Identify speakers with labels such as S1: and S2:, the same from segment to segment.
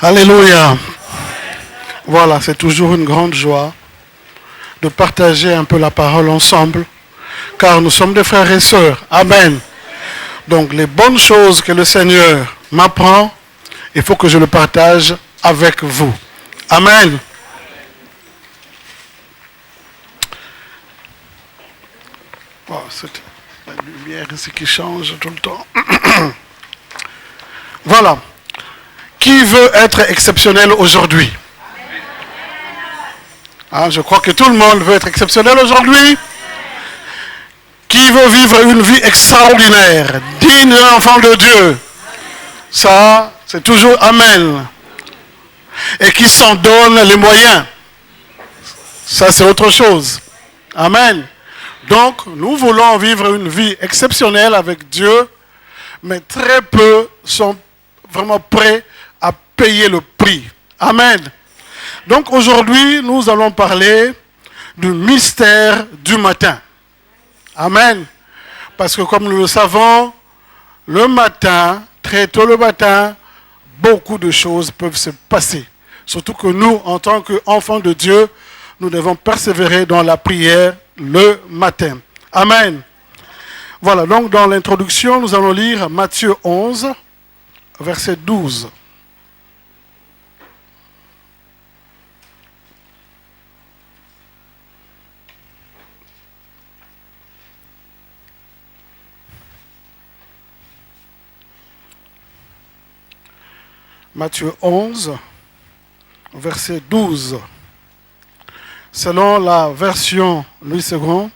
S1: Alléluia. Voilà, c'est toujours une grande joie de partager un peu la parole ensemble, car nous sommes des frères et sœurs. Amen. Donc les bonnes choses que le Seigneur m'apprend, il faut que je le partage avec vous. Amen. Oh, c'est la lumière ici qui change tout le temps. Voilà. Qui veut être exceptionnel aujourd'hui? Je crois que tout le monde veut être exceptionnel aujourd'hui. Qui veut vivre une vie extraordinaire, digne d'un enfant de Dieu? Ça, c'est toujours Amen. Et qui s'en donne les moyens? Ça, c'est autre chose. Amen. Donc, nous voulons vivre une vie exceptionnelle avec Dieu, mais très peu sont vraiment prêts à payer le prix. Amen. Donc aujourd'hui, nous allons parler du mystère du matin. Amen. Parce que comme nous le savons, le matin, très tôt le matin, beaucoup de choses peuvent se passer. Surtout que nous, en tant qu'enfants de Dieu, nous devons persévérer dans la prière le matin. Amen. Voilà, donc dans l'introduction, nous allons lire Matthieu 11, verset 12. Matthieu 11, verset 12. Selon la version Louis II,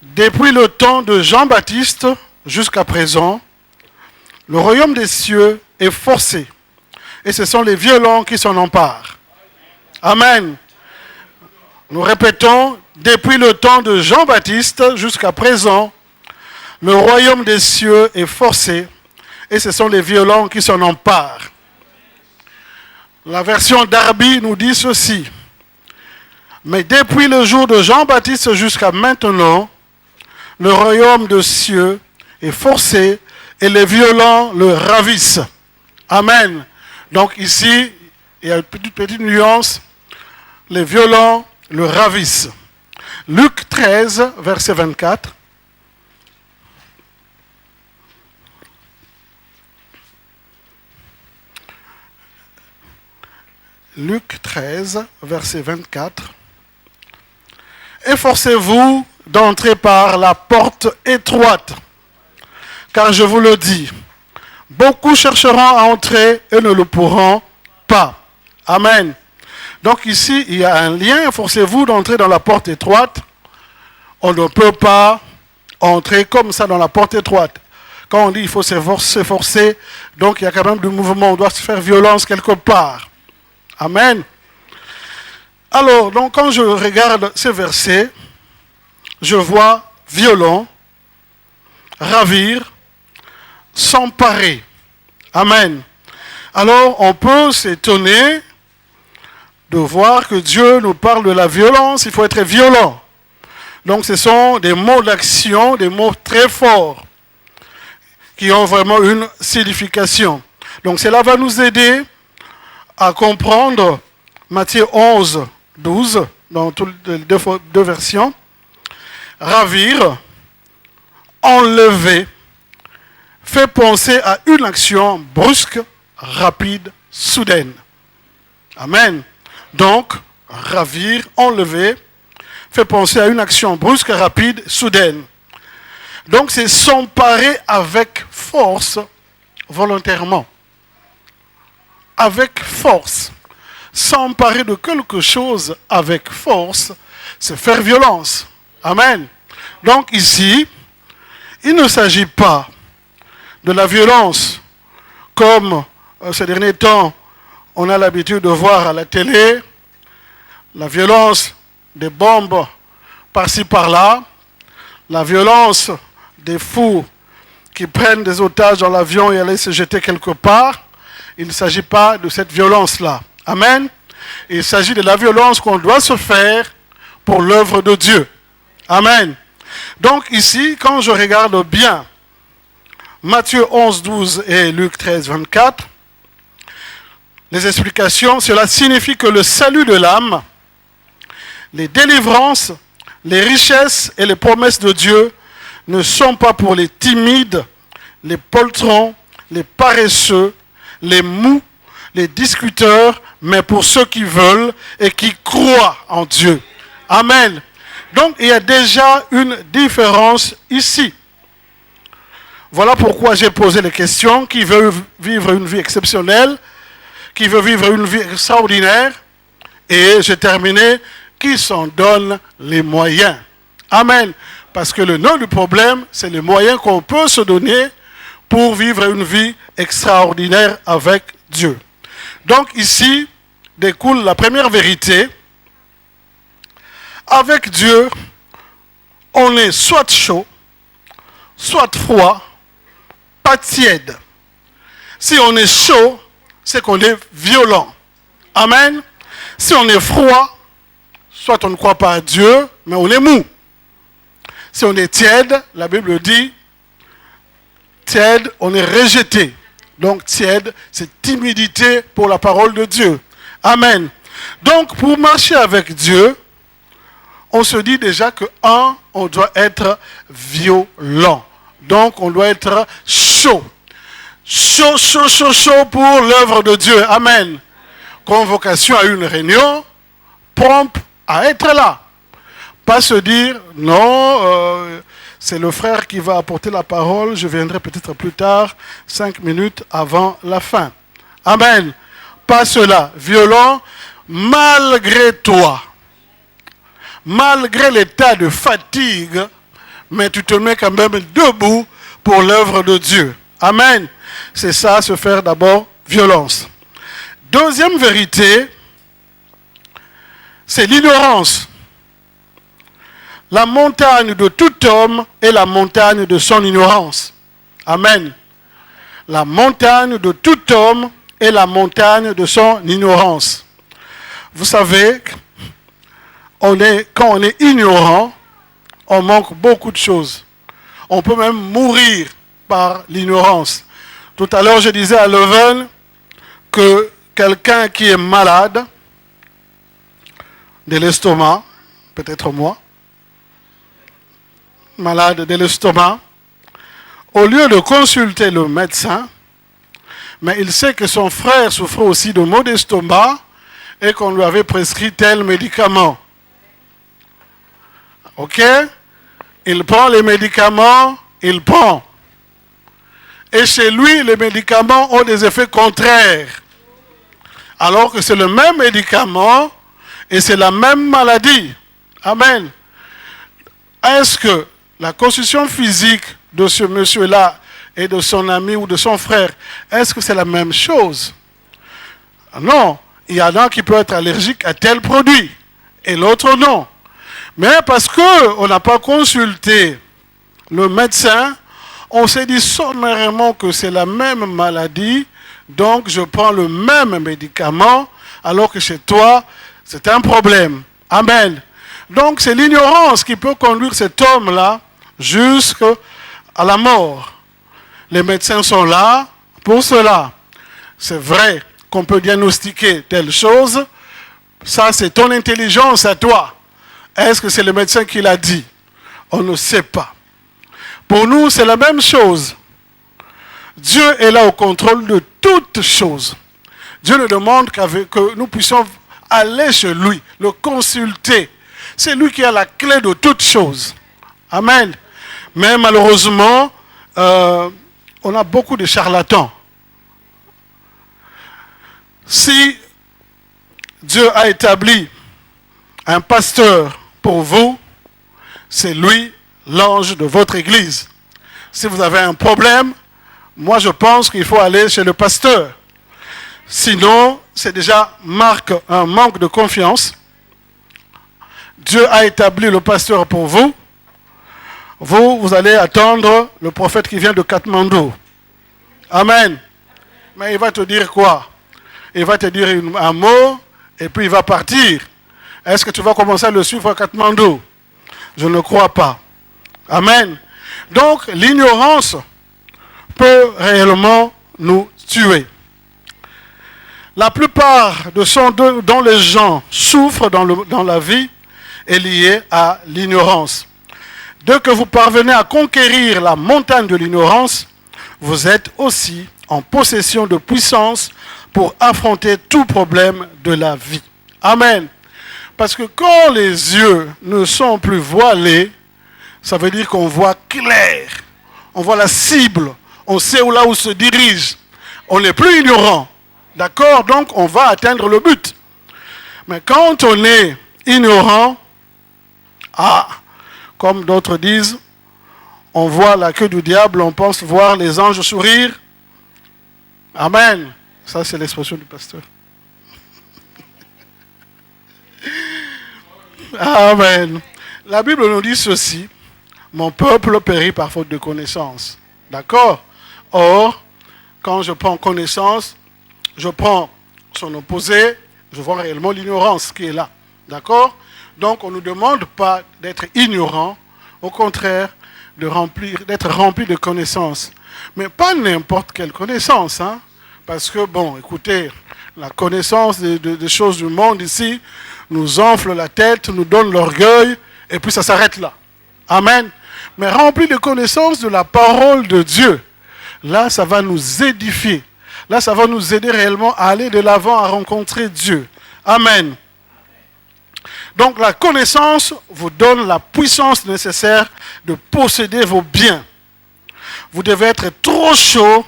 S1: depuis le temps de Jean-Baptiste jusqu'à présent, le royaume des cieux est forcé, et ce sont les violents qui s'en emparent. Amen. Nous répétons, depuis le temps de Jean-Baptiste jusqu'à présent, le royaume des cieux est forcé, et ce sont les violents qui s'en emparent. La version Darby nous dit ceci. Mais depuis le jour de Jean-Baptiste jusqu'à maintenant, le royaume des cieux est forcé et les violents le ravissent. Amen. Donc ici, il y a une petite nuance. Les violents le ravissent. Luc 13, verset 24. Luc 13, verset 24. Efforcez-vous d'entrer par la porte étroite, car je vous le dis, beaucoup chercheront à entrer et ne le pourront pas. Amen. Donc ici, il y a un lien, efforcez-vous d'entrer dans la porte étroite. On ne peut pas entrer comme ça dans la porte étroite. Quand on dit qu'il faut s'efforcer, donc il y a quand même du mouvement, on doit se faire violence quelque part. Amen. Alors, donc quand je regarde ces versets, je vois violent, ravir, s'emparer. Amen. Alors, on peut s'étonner de voir que Dieu nous parle de la violence, il faut être violent. Donc, ce sont des mots d'action, des mots très forts, qui ont vraiment une signification. Donc, cela va nous aider à comprendre Matthieu 11, 12, dans toutes les deux versions. Ravir, enlever, fait penser à une action brusque, rapide, soudaine. Amen. Donc, ravir, enlever, fait penser à une action brusque, rapide, soudaine. Donc, c'est s'emparer avec force, volontairement. Avec force. S'emparer de quelque chose avec force, c'est faire violence. Amen. Donc ici, il ne s'agit pas de la violence comme ces derniers temps, on a l'habitude de voir à la télé, la violence des bombes par-ci par-là, la violence des fous qui prennent des otages dans l'avion et allaient se jeter quelque part. Il ne s'agit pas de cette violence-là. Amen. Il s'agit de la violence qu'on doit se faire pour l'œuvre de Dieu. Amen. Donc ici, quand je regarde bien Matthieu 11, 12 et Luc 13, 24, les explications, cela signifie que le salut de l'âme, les délivrances, les richesses et les promesses de Dieu ne sont pas pour les timides, les poltrons, les paresseux, les mous, les discuteurs, mais pour ceux qui veulent et qui croient en Dieu. Amen. Donc, il y a déjà une différence ici. Voilà pourquoi j'ai posé les questions. Qui veut vivre une vie exceptionnelle? Qui veut vivre une vie extraordinaire? Et j'ai terminé. Qui s'en donne les moyens? Amen. Parce que le nœud du problème, c'est les moyens qu'on peut se donner pour vivre une vie extraordinaire avec Dieu. Donc ici découle la première vérité. Avec Dieu, on est soit chaud, soit froid, pas tiède. Si on est chaud, c'est qu'on est violent. Amen. Si on est froid, soit on ne croit pas à Dieu, mais on est mou. Si on est tiède, la Bible dit, tiède, on est rejeté. Donc tiède, c'est timidité pour la parole de Dieu. Amen. Donc pour marcher avec Dieu, on se dit déjà que, on doit être violent. Donc on doit être chaud. Chaud, chaud, chaud, chaud pour l'œuvre de Dieu. Amen. Convocation à une réunion, prompt à être là. Pas se dire, non, c'est le frère qui va apporter la parole, je viendrai peut-être plus tard, 5 minutes avant la fin. Amen. Pas cela. Violent, malgré toi. Malgré l'état de fatigue, mais tu te mets quand même debout pour l'œuvre de Dieu. Amen. C'est ça, se faire d'abord violence. Deuxième vérité, c'est l'ignorance. La montagne de tout homme est la montagne de son ignorance. Amen. La montagne de tout homme est la montagne de son ignorance. Vous savez, quand on est ignorant, on manque beaucoup de choses. On peut même mourir par l'ignorance. Tout à l'heure, je disais à Leuven que quelqu'un qui est malade de l'estomac, peut-être moi, malade de l'estomac, au lieu de consulter le médecin, mais il sait que son frère souffrait aussi de maux d'estomac et qu'on lui avait prescrit tel médicament. Ok? Il prend les médicaments, il prend. Et chez lui, les médicaments ont des effets contraires. Alors que c'est le même médicament et c'est la même maladie. Amen. Est-ce que la constitution physique de ce monsieur-là et de son ami ou de son frère, est-ce que c'est la même chose? Non. Il y en a qui peuvent être allergiques à tel produit et l'autre non. Mais parce qu'on n'a pas consulté le médecin, on s'est dit sommairement que c'est la même maladie, donc je prends le même médicament, alors que chez toi, c'est un problème. Amen. Donc c'est l'ignorance qui peut conduire cet homme-là jusqu'à la mort. Les médecins sont là pour cela. C'est vrai qu'on peut diagnostiquer telle chose, ça c'est ton intelligence à toi. Est-ce que c'est le médecin qui l'a dit? On ne sait pas. Pour nous, c'est la même chose. Dieu est là au contrôle de toutes choses. Dieu ne demande que nous puissions aller chez lui, le consulter. C'est lui qui a la clé de toutes choses. Amen. Mais malheureusement, on a beaucoup de charlatans. Si Dieu a établi un pasteur pour vous, c'est lui l'ange de votre église. Si vous avez un problème, moi je pense qu'il faut aller chez le pasteur. Sinon, c'est déjà un manque de confiance. Dieu a établi le pasteur pour vous. Vous allez attendre le prophète qui vient de Katmandou. Amen. Mais il va te dire quoi? Il va te dire un mot et puis il va partir. Est-ce que tu vas commencer à le suivre à Katmandou? Je ne crois pas. Amen. Donc, l'ignorance peut réellement nous tuer. La plupart de ce dont les gens souffrent dans la vie est lié à l'ignorance. Dès que vous parvenez à conquérir la montagne de l'ignorance, vous êtes aussi en possession de puissance pour affronter tout problème de la vie. Amen. Parce que quand les yeux ne sont plus voilés, ça veut dire qu'on voit clair. On voit la cible. On sait là où se dirige. On n'est plus ignorant. D'accord? Donc on va atteindre le but. Mais quand on est ignorant, comme d'autres disent, on voit la queue du diable, on pense voir les anges sourire. Amen. Ça, c'est l'expression du pasteur. Amen. La Bible nous dit ceci. Mon peuple périt par faute de connaissance. D'accord? Or, quand je prends connaissance, je prends son opposé, je vois réellement l'ignorance qui est là. D'accord? Donc, on ne nous demande pas d'être ignorant, au contraire, d'être rempli de connaissances. Mais pas n'importe quelle connaissance, hein? Parce que, bon, écoutez, la connaissance des choses du monde ici nous enfle la tête, nous donne l'orgueil, et puis ça s'arrête là. Amen. Mais rempli de connaissances de la parole de Dieu, là, ça va nous édifier. Là, ça va nous aider réellement à aller de l'avant, à rencontrer Dieu. Amen. Donc, la connaissance vous donne la puissance nécessaire de posséder vos biens. Vous devez être trop chaud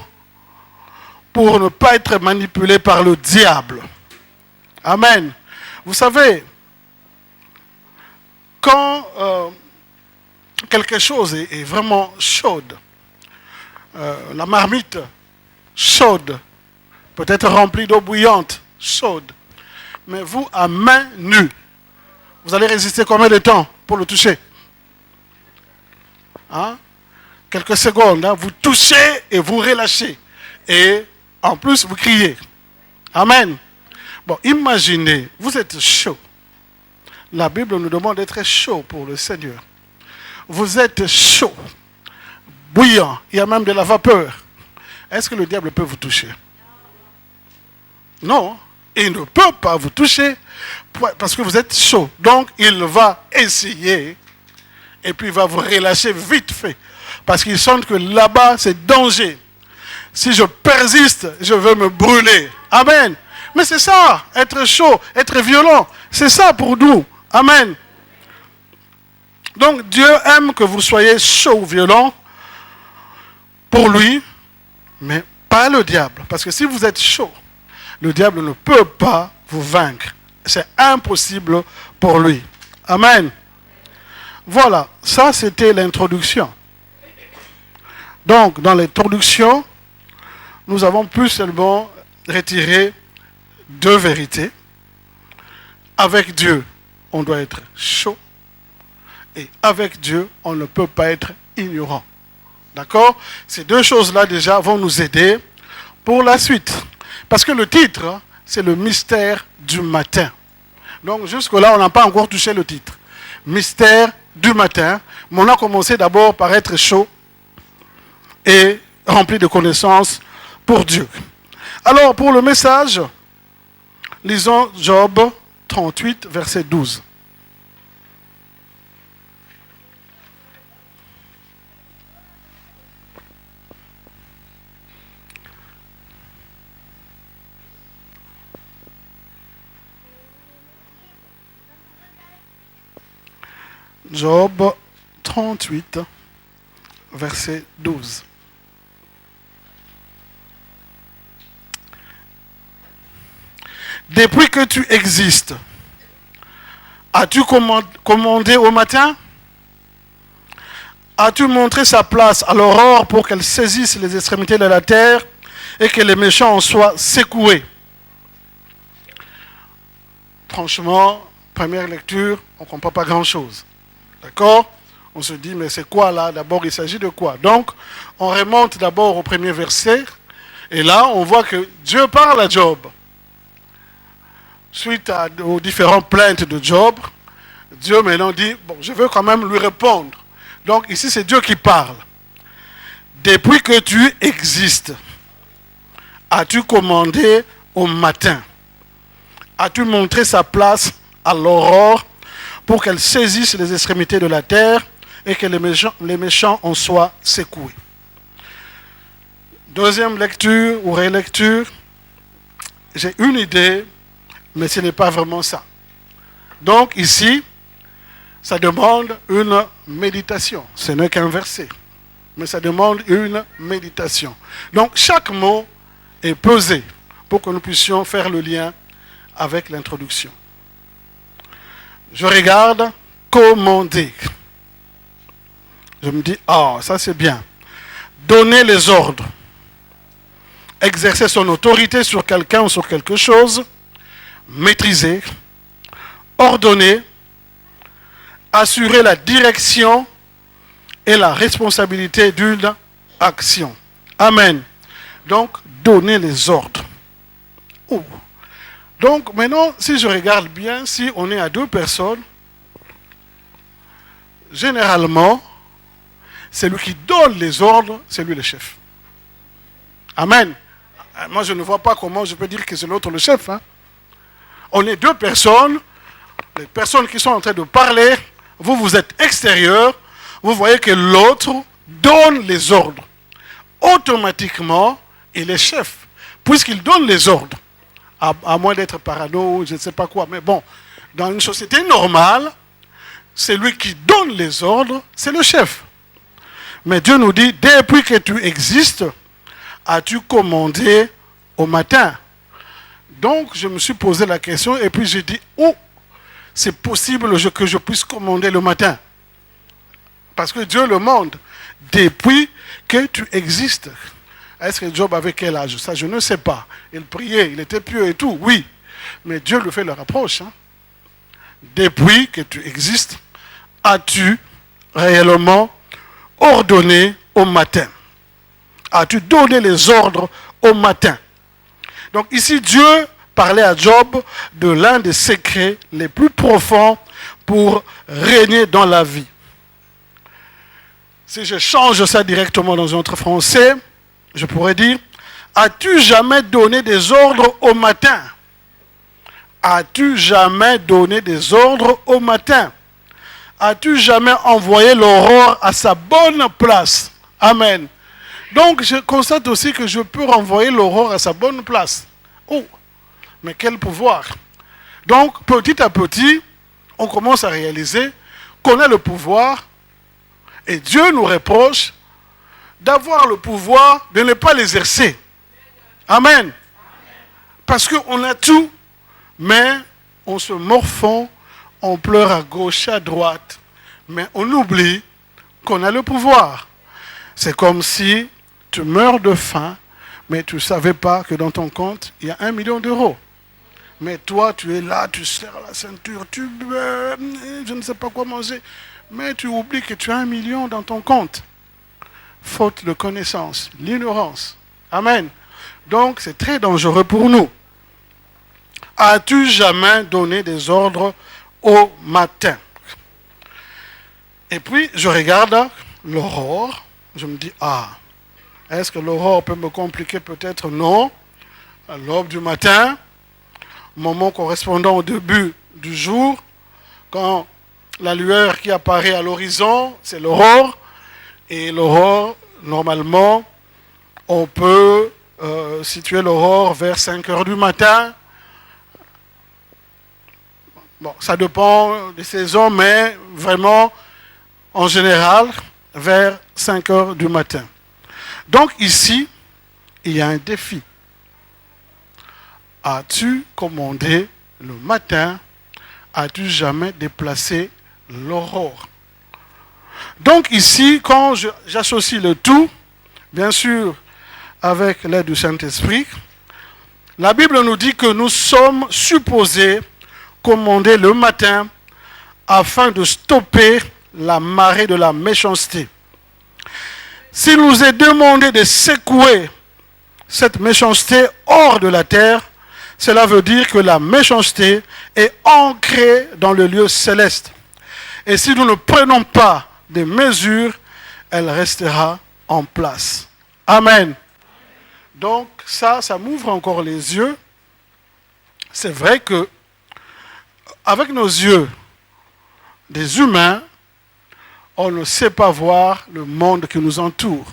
S1: pour ne pas être manipulé par le diable. Amen. Vous savez, quand quelque chose est vraiment chaude, la marmite chaude, peut-être remplie d'eau bouillante, chaude, mais vous, à main nue, vous allez résister combien de temps pour le toucher? Hein? Quelques secondes, hein? Vous touchez et vous relâchez. Et en plus, vous criez. Amen. Bon, imaginez, vous êtes chaud. La Bible nous demande d'être chaud pour le Seigneur. Vous êtes chaud, bouillant, il y a même de la vapeur. Est-ce que le diable peut vous toucher? Non, il ne peut pas vous toucher parce que vous êtes chaud. Donc, il va essayer et puis il va vous relâcher vite fait. Parce qu'il sent que là-bas, c'est danger. Si je persiste, je vais me brûler. Amen. Mais c'est ça, être chaud, être violent. C'est ça pour nous. Amen. Donc, Dieu aime que vous soyez chaud ou violent pour lui, mais pas le diable. Parce que si vous êtes chaud, le diable ne peut pas vous vaincre. C'est impossible pour lui. Amen. Voilà, ça c'était l'introduction. Donc, dans l'introduction, nous avons pu seulement retirer deux vérités. Avec Dieu, on doit être chaud. Et avec Dieu, on ne peut pas être ignorant. D'accord? Ces deux choses-là déjà vont nous aider pour la suite. Parce que le titre, c'est le mystère du matin. Donc jusque-là, on n'a pas encore touché le titre. Mystère du matin. Mais on a commencé d'abord par être chaud et rempli de connaissances pour Dieu. Alors, pour le message, lisons Job 38, verset 12. Job 38, verset 12. Depuis que tu existes, as-tu commandé au matin? As-tu montré sa place à l'aurore pour qu'elle saisisse les extrémités de la terre et que les méchants en soient secoués? Franchement, première lecture, on ne comprend pas grand-chose. D'accord? On se dit, mais c'est quoi là? D'abord, il s'agit de quoi? Donc, on remonte d'abord au premier verset. Et là, on voit que Dieu parle à Job. Suite aux différentes plaintes de Job, Dieu maintenant dit, bon, je veux quand même lui répondre. Donc, ici, c'est Dieu qui parle. Depuis que tu existes, as-tu commandé au matin? As-tu montré sa place à l'aurore pour qu'elle saisisse les extrémités de la terre et que les méchants en soient secoués? Deuxième lecture ou relecture, j'ai une idée, mais ce n'est pas vraiment ça. Donc ici, ça demande une méditation. Ce n'est qu'un verset, mais ça demande une méditation. Donc chaque mot est pesé pour que nous puissions faire le lien avec l'introduction. Je regarde commander. Je me dis, ça c'est bien. Donner les ordres. Exercer son autorité sur quelqu'un ou sur quelque chose. Maîtriser. Ordonner. Assurer la direction et la responsabilité d'une action. Amen. Donc, donner les ordres. Donc, maintenant, si je regarde bien, si on est à deux personnes, généralement, celui qui donne les ordres, c'est lui le chef. Amen. Moi, je ne vois pas comment je peux dire que c'est l'autre le chef. On est deux personnes, les personnes qui sont en train de parler, vous êtes extérieur, vous voyez que l'autre donne les ordres. Automatiquement, il est chef, puisqu'il donne les ordres. À moins d'être parano, je ne sais pas quoi. Mais bon, dans une société normale, celui qui donne les ordres, c'est le chef. Mais Dieu nous dit, depuis que tu existes, as-tu commandé au matin? Donc, je me suis posé la question et puis j'ai dit, c'est possible que je puisse commander le matin? Parce que Dieu le demande, depuis que tu existes. Est-ce que Job avait quel âge? Ça, je ne sais pas. Il priait, il était pieux et tout, oui. Mais Dieu lui fait le reproche. Depuis que tu existes, as-tu réellement ordonné au matin? As-tu donné les ordres au matin? Donc ici, Dieu parlait à Job de l'un des secrets les plus profonds pour régner dans la vie. Si je change ça directement dans un autre français, je pourrais dire, as-tu jamais donné des ordres au matin? As-tu jamais donné des ordres au matin? As-tu jamais envoyé l'aurore à sa bonne place? Amen. Donc, je constate aussi que je peux renvoyer l'aurore à sa bonne place. Mais quel pouvoir! Donc, petit à petit, on commence à réaliser qu'on a le pouvoir et Dieu nous reproche d'avoir le pouvoir de ne pas l'exercer. Amen. Parce qu'on a tout, mais on se morfond, on pleure à gauche, à droite, mais on oublie qu'on a le pouvoir. C'est comme si tu meurs de faim, mais tu ne savais pas que dans ton compte, il y a 1 million d'euros. Mais toi, tu es là, tu serres la ceinture, je ne sais pas quoi manger, mais tu oublies que tu as 1 million dans ton compte. Faute de connaissance, l'ignorance. Amen. Donc, c'est très dangereux pour nous. As-tu jamais donné des ordres au matin? Et puis, je regarde l'aurore. Je me dis, est-ce que l'aurore peut me compliquer? Peut-être non. À l'aube du matin, moment correspondant au début du jour, quand la lueur qui apparaît à l'horizon, c'est l'aurore. Et l'aurore, normalement, on peut situer l'aurore vers 5 heures du matin. Bon, ça dépend des saisons, mais vraiment, en général, vers 5 heures du matin. Donc ici, il y a un défi. As-tu commandé le matin? As-tu jamais déplacé l'aurore? Donc ici, quand j'associe le tout, bien sûr, avec l'aide du Saint-Esprit, la Bible nous dit que nous sommes supposés commander le matin afin de stopper la marée de la méchanceté. S'il nous est demandé de secouer cette méchanceté hors de la terre, cela veut dire que la méchanceté est ancrée dans le lieu céleste. Et si nous ne prenons pas des mesures, elle restera en place. Amen. Donc ça m'ouvre encore les yeux c'est vrai que avec nos yeux des humains, on ne sait pas voir le monde qui nous entoure.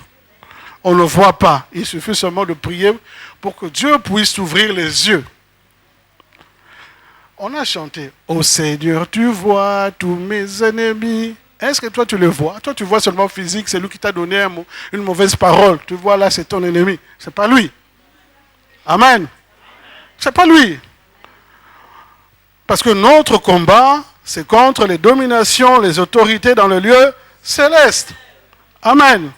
S1: On ne voit pas. Il suffit seulement de prier pour que Dieu puisse ouvrir les yeux. On a chanté « Ô Seigneur, tu vois tous mes ennemis ». Est-ce que toi tu le vois? Toi tu vois seulement physique, c'est lui qui t'a donné une mauvaise parole. Tu vois là, c'est ton ennemi. Ce n'est pas lui. Amen. Ce n'est pas lui. Parce que notre combat, c'est contre les dominations, les autorités dans le lieu céleste. Amen.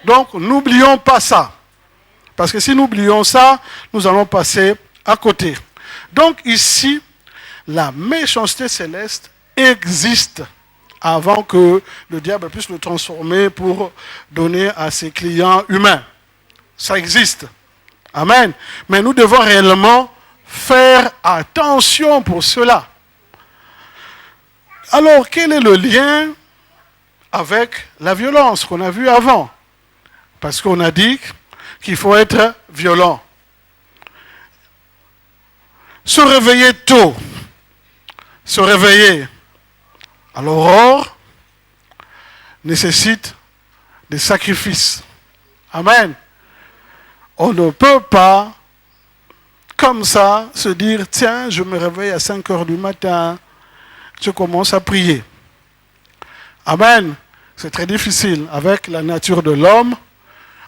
S1: Donc, n'oublions pas ça. Parce que si nous oublions ça, nous allons passer à côté. Donc, ici, la méchanceté céleste existe avant que le diable puisse le transformer pour donner à ses clients humains. Ça existe. Amen. Mais nous devons réellement faire attention pour cela. Alors, quel est le lien avec la violence qu'on a vu avant? Parce qu'on a dit qu'il faut être violent. Se réveiller tôt. Se réveiller à l'aurore nécessite des sacrifices. Amen. On ne peut pas, comme ça, se dire, tiens, je me réveille à 5 heures du matin, je commence à prier. Amen. C'est très difficile. Avec la nature de l'homme,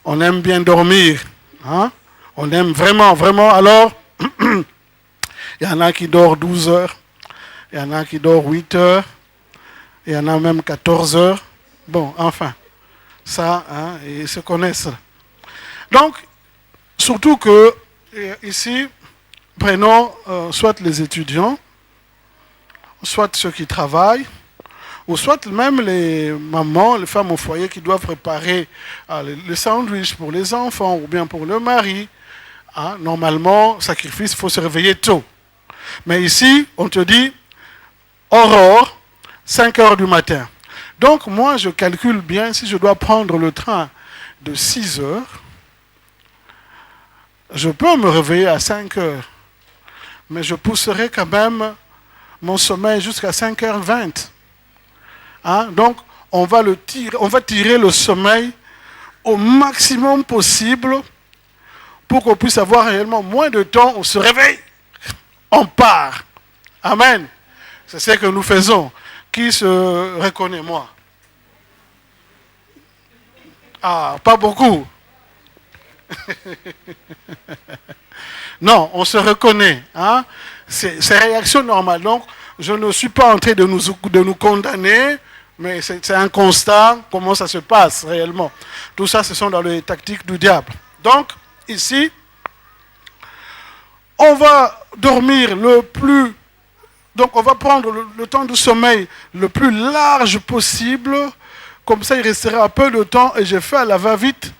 S1: on aime bien dormir. Hein? On aime vraiment, vraiment. Alors, il y en a qui dorment 12 heures. Il y en a qui dorment 8 heures. Il y en a même 14 heures. Bon, enfin, ça, hein, ils se connaissent. Donc, surtout que, ici, prenons soit les étudiants, soit ceux qui travaillent, ou soit même les mamans, les femmes au foyer qui doivent préparer le sandwich pour les enfants ou bien pour le mari. Hein, normalement, sacrifice, il faut se réveiller tôt. Mais ici, on te dit, aurore, 5 heures du matin. Donc, moi, je calcule bien, si je dois prendre le train de 6 heures, je peux me réveiller à 5 heures. Mais je pousserai quand même mon sommeil jusqu'à 5h20. Hein? Donc, on va tirer le sommeil au maximum possible pour qu'on puisse avoir réellement moins de temps. On se réveille, on part. Amen. C'est ce que nous faisons. Qui se reconnaît, moi? Ah, pas beaucoup. Non, on se reconnaît. Hein? C'est réaction normale. Donc, je ne suis pas en train de nous condamner, mais c'est un constat, comment ça se passe réellement. Tout ça, ce sont dans les tactiques du diable. Donc, ici, on va dormir donc on va prendre le temps du sommeil le plus large possible, comme ça il restera peu de temps et je fais à la va-vite,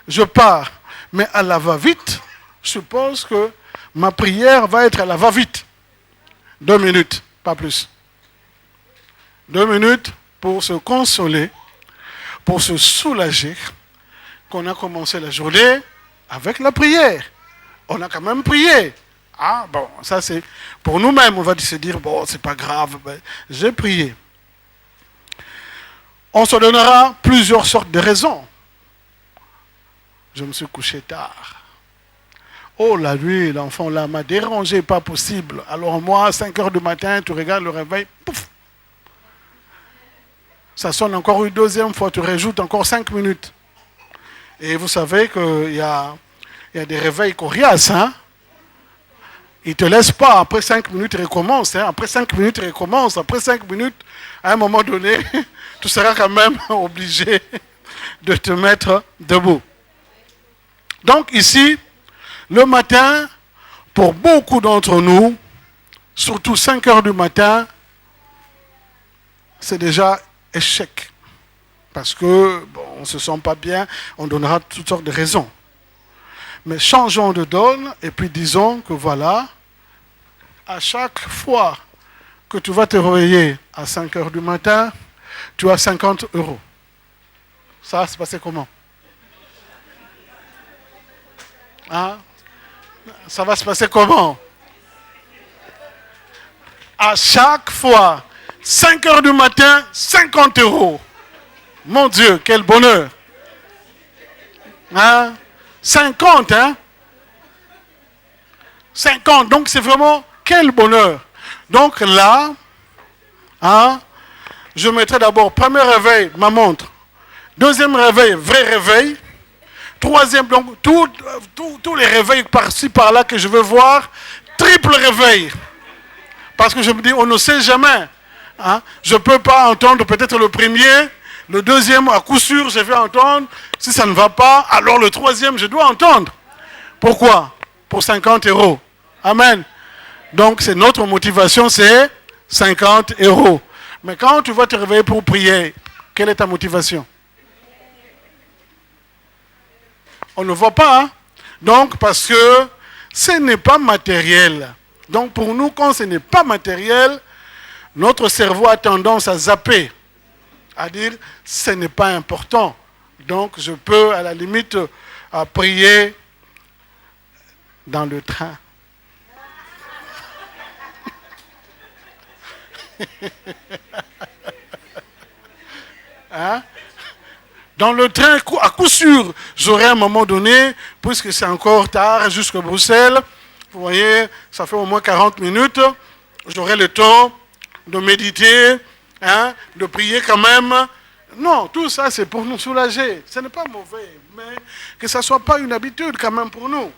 S1: je pars. Mais à la va-vite, je suppose que ma prière va être à la va-vite. 2 minutes, pas plus. 2 minutes pour se consoler, pour se soulager, qu'on a commencé la journée avec la prière. On a quand même prié. Ah bon, ça c'est pour nous-mêmes, on va se dire, bon, c'est pas grave, ben, j'ai prié. On se donnera plusieurs sortes de raisons. Je me suis couché tard. Oh, la nuit, l'enfant là m'a dérangé, pas possible. Alors moi, à 5 heures du matin, tu regardes le réveil, pouf. Ça sonne encore une deuxième fois, tu rajoutes encore 5 minutes. Et vous savez qu'il y a des réveils coriaces, hein? Il ne te laisse pas, après 5 minutes, il recommence. Hein? Après 5 minutes, il recommence. Après 5 minutes, à un moment donné, tu seras quand même obligé de te mettre debout. Donc ici, le matin, pour beaucoup d'entre nous, surtout 5 heures du matin, c'est déjà échec. Parce que, bon, on ne se sent pas bien, on donnera toutes sortes de raisons. Mais changeons de donne et puis disons que voilà, à chaque fois que tu vas te réveiller à 5 heures du matin, tu as 50 euros. Ça va se passer comment? Hein? Ça va se passer comment? À chaque fois, 5 heures du matin, 50 euros. Mon Dieu, quel bonheur. Hein? 50, hein? 50, donc c'est vraiment quel bonheur. Donc là, hein, je mettrai d'abord premier réveil, ma montre. Deuxième réveil, vrai réveil. Troisième, donc tous les réveils par-ci, par-là que je veux voir. Triple réveil. Parce que je me dis, on ne sait jamais. Hein? Je ne peux pas entendre peut-être le premier. Le deuxième, à coup sûr, je vais entendre. Si ça ne va pas, alors le troisième, je dois entendre. Pourquoi? Pour 50 euros. Amen. Donc, c'est notre motivation, c'est 50 euros. Mais quand tu vas te réveiller pour prier, quelle est ta motivation? On ne voit pas. Hein? Donc, parce que ce n'est pas matériel. Donc, pour nous, quand ce n'est pas matériel, notre cerveau a tendance à zapper, à dire, ce n'est pas important. Donc, je peux, à la limite, prier dans le train. Hein? Dans le train, à coup sûr, j'aurai à un moment donné, puisque c'est encore tard, jusqu'à Bruxelles, vous voyez, ça fait au moins 40 minutes, j'aurai le temps de méditer, hein, de prier quand même. Non, tout ça c'est pour nous soulager. Ce n'est pas mauvais, mais que ça ne soit pas une habitude quand même pour nous.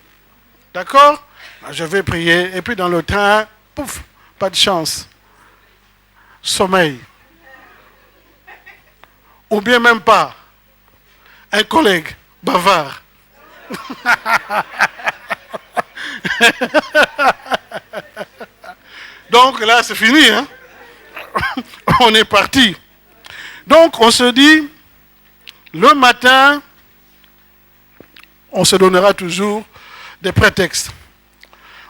S1: D'accord? Je vais prier, et puis dans le train, pouf, pas de chance. Sommeil. Ou bien même pas. Un collègue bavard. Donc là, c'est fini. Hein? On est parti. Donc, on se dit, le matin, on se donnera toujours des prétextes.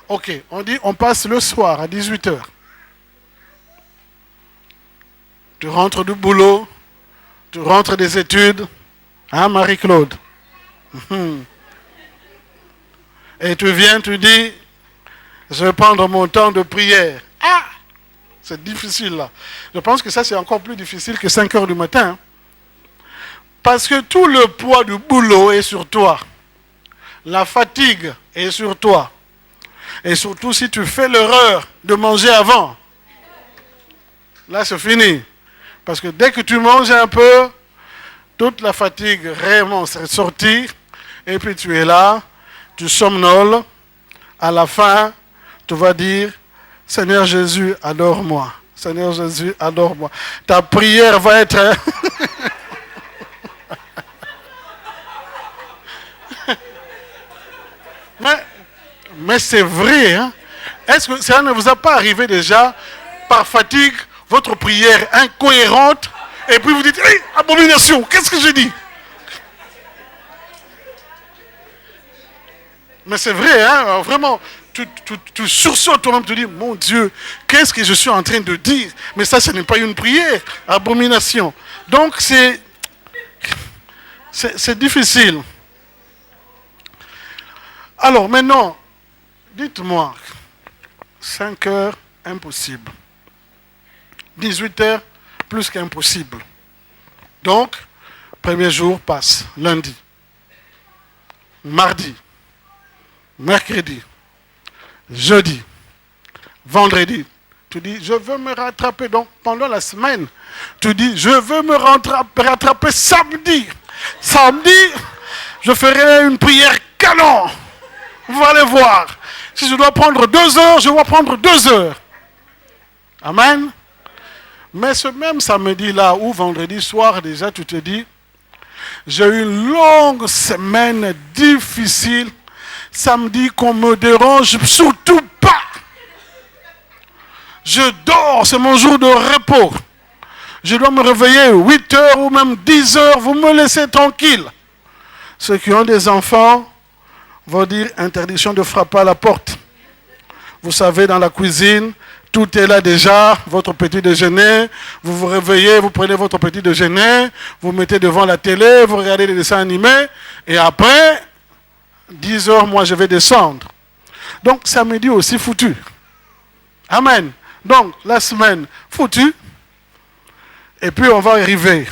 S1: Ok, on dit, on passe le soir à 18h. Tu rentres du boulot, tu rentres des études, hein, Marie-Claude? Et tu viens, tu dis, je vais prendre mon temps de prière. Ah! C'est difficile là. Je pense que ça c'est encore plus difficile que 5 heures du matin. Parce que tout le poids du boulot est sur toi. La fatigue est sur toi. Et surtout si tu fais l'erreur de manger avant. Là c'est fini. Parce que dès que tu manges un peu, toute la fatigue réellement serait sortie. Et puis tu es là, tu somnoles. À la fin, tu vas dire, Seigneur Jésus, adore-moi. Seigneur Jésus, adore-moi. Ta prière va être... mais c'est vrai. Hein? Est-ce que ça ne vous a pas arrivé déjà, par fatigue, votre prière incohérente, et puis vous dites, hey, abomination, qu'est-ce que j'ai dit? Mais c'est vrai, hein? Vraiment, tu sursautes toi-même, tu dis, mon Dieu, qu'est-ce que je suis en train de dire? Mais ça, ce n'est pas une prière, abomination. Donc, c'est difficile. Alors, maintenant, dites-moi, 5 heures, impossible. 18 heures, plus qu'impossible. Donc, premier jour passe, lundi, mardi, mercredi, jeudi, vendredi. Tu dis, je veux me rattraper. Donc, pendant la semaine, tu dis, je veux me rattraper samedi. Samedi, je ferai une prière canon. Vous allez voir. Si je dois prendre 2 heures, je vais prendre 2 heures. Amen. Mais ce même samedi-là, ou vendredi soir, déjà, tu te dis, j'ai eu une longue semaine difficile. Samedi, qu'on me dérange surtout pas. Je dors, c'est mon jour de repos. Je dois me réveiller 8 heures ou même 10 heures. Vous me laissez tranquille. Ceux qui ont des enfants vont dire interdiction de frapper à la porte. Vous savez, dans la cuisine, tout est là déjà, votre petit déjeuner. Vous vous réveillez, vous prenez votre petit déjeuner, vous mettez devant la télé, vous regardez les dessins animés, et après, 10 heures, moi je vais descendre. Donc samedi aussi foutu. Amen. Donc, la semaine foutue. Et puis, on va arriver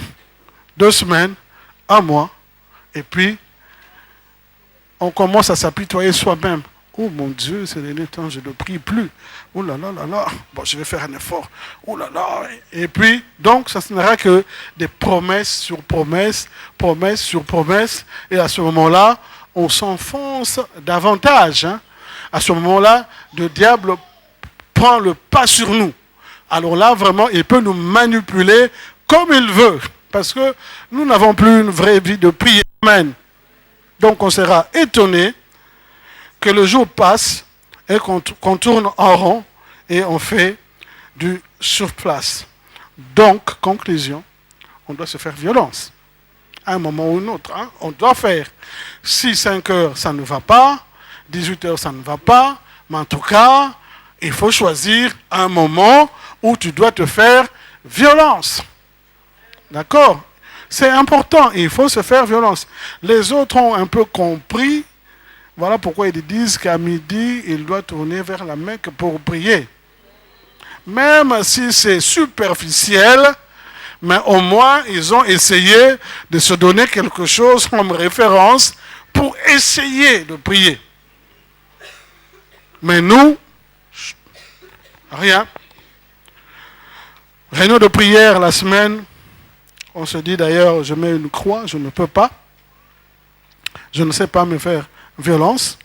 S1: 2 semaines, 1 mois. Et puis, on commence à s'apitoyer soi-même. Oh mon Dieu, c'est le temps, je ne prie plus. Oh là là là là. Bon, je vais faire un effort. Oh là là. Et puis, donc, ça ne sera que des promesses sur promesses, promesses sur promesses. Et à ce moment-là, on s'enfonce davantage. Hein. À ce moment-là, le diable prend le pas sur nous. Alors là, vraiment, il peut nous manipuler comme il veut. Parce que nous n'avons plus une vraie vie de prière. Amen. Donc on sera étonné que le jour passe et qu'on tourne en rond et on fait du surplace. Donc, conclusion, on doit se faire violence. À un moment ou un autre, hein, on doit faire. Si 5 heures, ça ne va pas, 18 heures, ça ne va pas, mais en tout cas, il faut choisir un moment où tu dois te faire violence. D'accord? C'est important, il faut se faire violence. Les autres ont un peu compris. Voilà pourquoi ils disent qu'à midi, il doit tourner vers la Mecque pour prier. Même si c'est superficiel, mais au moins ils ont essayé de se donner quelque chose comme référence pour essayer de prier. Mais nous, rien. Réunion de prière la semaine. On se dit d'ailleurs, je mets une croix, je ne peux pas. Je ne sais pas me faire violence.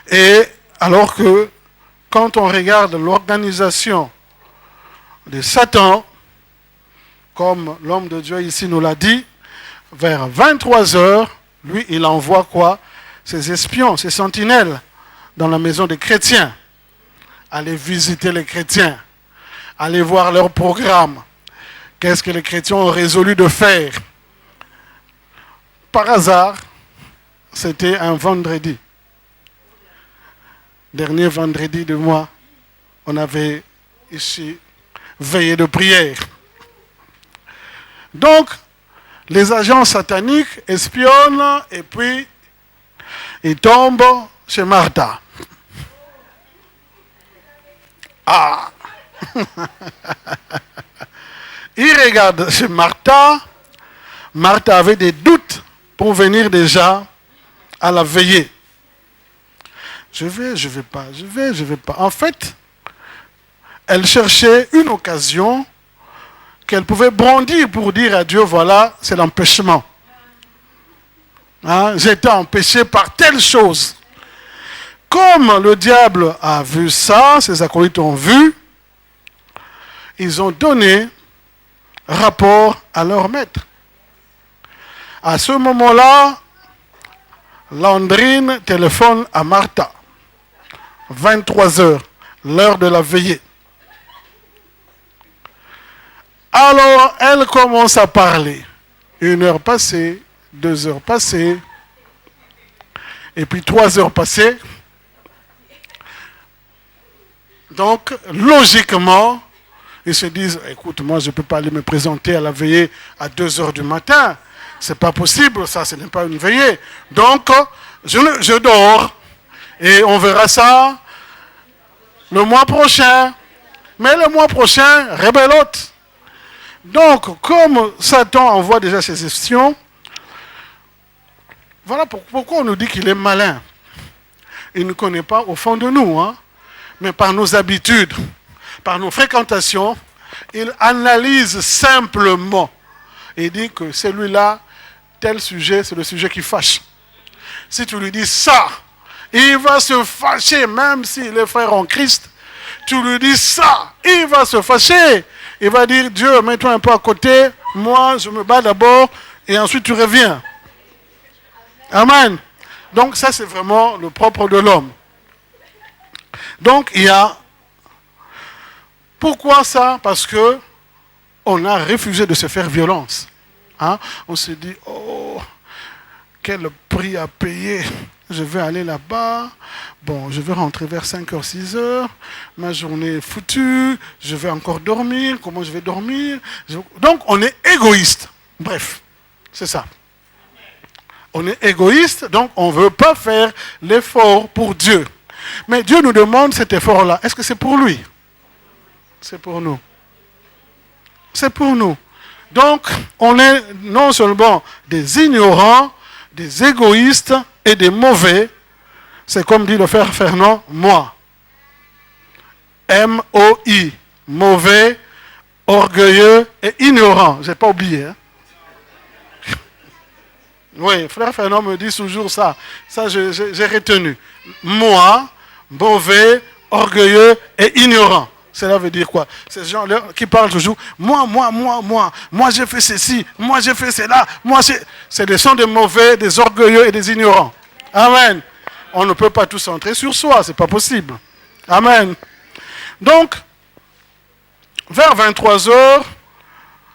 S1: Et alors que quand on regarde l'organisation de Satan, comme l'homme de Dieu ici nous l'a dit, vers 23 heures, lui, il envoie quoi? Ses espions, ses sentinelles dans la maison des chrétiens. Aller visiter les chrétiens, aller voir leur programme. Qu'est-ce que les chrétiens ont résolu de faire? Par hasard, c'était un vendredi. Dernier vendredi de mois, on avait ici veillé de prière. Donc, les agents sataniques espionnent et puis ils tombent chez Martha. Ah! Il regarde chez Martha. Martha avait des doutes pour venir déjà à la veillée. Je vais pas. En fait, elle cherchait une occasion qu'elle pouvait brandir pour dire à Dieu, voilà, c'est l'empêchement. Hein, j'ai été empêché par telle chose. Comme le diable a vu ça, ses acolytes ont vu, ils ont donné rapport à leur maître. À ce moment-là, Landrine téléphone à Martha. 23 heures, l'heure de la veillée. Alors, elle commence à parler. 1 heure passée, 2 heures passées, et puis 3 heures passées. Donc, logiquement, ils se disent, écoute, moi je ne peux pas aller me présenter à la veillée à 2 heures du matin. C'est pas possible, ça, ce n'est pas une veillée. Donc, je dors et on verra ça le mois prochain. Mais le mois prochain, rebelote. Donc, comme Satan envoie déjà ses espions, voilà pourquoi on nous dit qu'il est malin. Il ne connaît pas au fond de nous, hein, mais par nos habitudes, par nos fréquentations, il analyse simplement et dit que celui-là, tel sujet, c'est le sujet qui fâche. Si tu lui dis ça, il va se fâcher, même s'il est frère en Christ. Tu lui dis ça, il va se fâcher. Il va dire, Dieu, mets-toi un peu à côté, moi, je me bats d'abord, et ensuite tu reviens. Amen. Donc ça, c'est vraiment le propre de l'homme. Donc il y a... Pourquoi ça? Parce que on a refusé de se faire violence. Hein? On se dit, oh, quel prix à payer. Je vais aller là-bas. Bon, je vais rentrer vers 5h, 6h. Ma journée est foutue. Je vais encore dormir. Comment je vais dormir? Donc, on est égoïste. Bref, c'est ça. On est égoïste, donc on ne veut pas faire l'effort pour Dieu. Mais Dieu nous demande cet effort-là. Est-ce que c'est pour lui? C'est pour nous. C'est pour nous. Donc, on est non seulement des ignorants, des égoïstes et des mauvais. C'est comme dit le frère Fernand, moi. M-O-I. Mauvais, orgueilleux et ignorant. Je n'ai pas oublié. Hein? Oui, frère Fernand me dit toujours ça. Ça, j'ai retenu. Moi, mauvais, orgueilleux et ignorant. Cela veut dire quoi? Ces gens-là qui parlent toujours, moi j'ai fait ceci, moi j'ai fait cela, c'est des gens des mauvais, des orgueilleux et des ignorants. Amen. On ne peut pas tout centrer sur soi, c'est pas possible. Amen. Donc, vers 23 heures,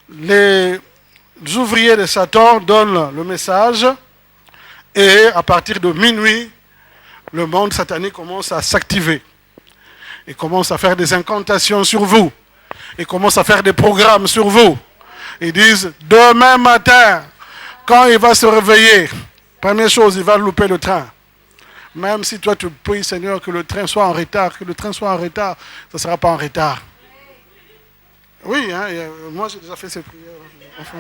S1: les ouvriers de Satan donnent le message et à partir de minuit, le monde satanique commence à s'activer. Il commence à faire des incantations sur vous. Il commence à faire des programmes sur vous. Ils disent, demain matin, quand il va se réveiller, première chose, il va louper le train. Même si toi tu pries, Seigneur, que le train soit en retard, ça ne sera pas en retard. Oui, hein, moi j'ai déjà fait ces prières. Enfin,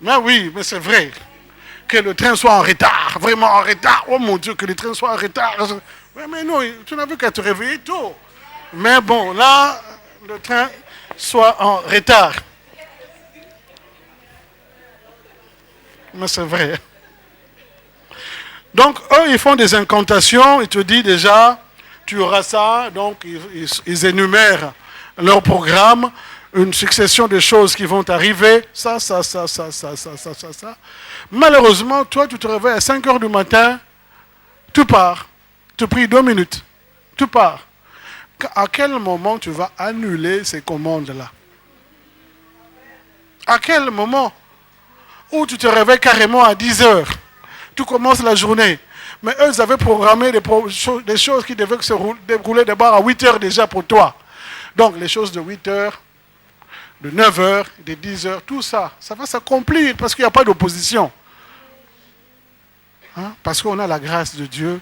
S1: mais oui, mais c'est vrai. Que le train soit en retard, vraiment en retard. Oh mon Dieu, que le train soit en retard. Mais non, tu n'as vu qu'à te réveiller tôt. Mais bon, là, le train soit en retard. Mais c'est vrai. Donc, eux, ils font des incantations. Ils te disent déjà, tu auras ça. Donc, ils énumèrent leur programme. Une succession de choses qui vont arriver. Ça. Malheureusement, toi, tu te réveilles à 5 heures du matin. Tu pars. Tu pries 2 minutes. Tu pars. À quel moment tu vas annuler ces commandes-là? À quel moment? Où tu te réveilles carrément à 10 heures. Tu commences la journée. Mais eux, ils avaient programmé des choses qui devaient se dérouler d'abord à 8 heures déjà pour toi. Donc, les choses de 8 heures, de 9 heures, de 10 heures, tout ça, ça va s'accomplir parce qu'il n'y a pas d'opposition. Hein? Parce qu'on a la grâce de Dieu